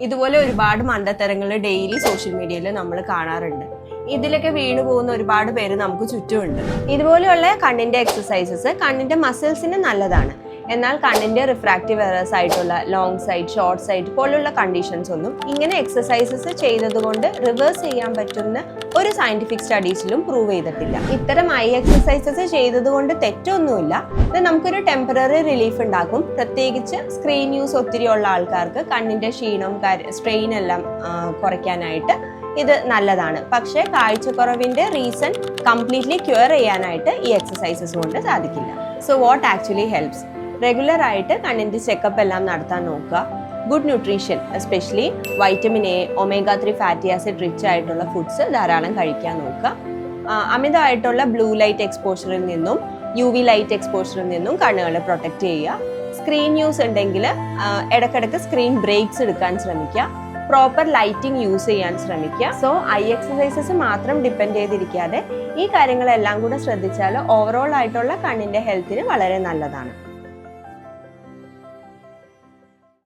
ഇതുപോലെ ഒരുപാട് മണ്ടത്തരങ്ങൾ daily social മീഡിയയിൽ നമ്മൾ കാണാറുണ്ട്. ഇതിലൊക്കെ വീണു പോകുന്ന ഒരുപാട് പേര് നമുക്ക് ചുറ്റുമുണ്ട്. ഇതുപോലെയുള്ള കണ്ണിന്റെ എക്സസൈസസ് കണ്ണിന്റെ മസിൽസിന് നല്ലതാണ്. എന്നാൽ കണ്ണിന്റെ റിഫ്രാക്റ്റീവ് എറേഴ്സ് ആയിട്ടുള്ള ലോങ് സൈറ്റ്, ഷോർട്ട് സൈറ്റ് പോലുള്ള കണ്ടീഷൻസ് ഒന്നും ഇങ്ങനെ എക്സസൈസസ് ചെയ്തതുകൊണ്ട് റിവേഴ്സ് ചെയ്യാൻ പറ്റുന്ന ഒരു സയന്റിഫിക് സ്റ്റഡീസിലും പ്രൂവ് ചെയ്തിട്ടില്ല. ഇത്തരം ഐ എക്സസൈസസ് ചെയ്തതുകൊണ്ട് തെറ്റൊന്നുമില്ല. ഇത് നമുക്കൊരു ടെമ്പററി റിലീഫ് ഉണ്ടാക്കും. പ്രത്യേകിച്ച് സ്ക്രീൻ യൂസ് ഒത്തിരി ഉള്ള ആൾക്കാർക്ക് കണ്ണിന്റെ ക്ഷീണം, സ്ട്രെയിൻ എല്ലാം കുറയ്ക്കാനായിട്ട് ഇത് നല്ലതാണ്. പക്ഷേ കാഴ്ചക്കുറവിന്റെ റീസൺ കംപ്ലീറ്റ്ലി ക്യൂർ ചെയ്യാനായിട്ട് ഈ എക്സസൈസസ് കൊണ്ട് സാധിക്കില്ല. So what actually helps? Regular ആയിട്ട് കണ്ണിന്റെ ചെക്കപ്പ് എല്ലാം നടത്താൻ നോക്കുക. Good nutrition, especially vitamin A, omega-3 fatty acid rich ആയിട്ടുള്ള ഫുഡ്സ് ധാരാളം കഴിക്കാൻ നോക്കുക. അമിതമായിട്ടുള്ള ബ്ലൂ ലൈറ്റ് എക്സ്പോഷറിൽ നിന്നും UV ലൈറ്റ് എക്സ്പോഷറിൽ നിന്നും കണ്ണുകളെ പ്രൊട്ടക്റ്റ് ചെയ്യുക. സ്ക്രീൻ യൂസ് ഉണ്ടെങ്കിൽ ഇടയ്ക്കിടയ്ക്ക് സ്ക്രീൻ ബ്രേക്സ് എടുക്കാൻ ശ്രമിക്കുക. പ്രോപ്പർ ലൈറ്റിംഗ് യൂസ് ചെയ്യാൻ ശ്രമിക്കുക. സോ ഐ എക്സസൈസസ് മാത്രം ഡിപ്പെൻഡ് ചെയ്തിരിക്കാതെ ഈ കാര്യങ്ങളെല്ലാം കൂടെ ശ്രദ്ധിച്ചാൽ ഓവറോൾ ആയിട്ടുള്ള കണ്ണിന്റെ ഹെൽത്തിന് വളരെ നല്ലതാണ്.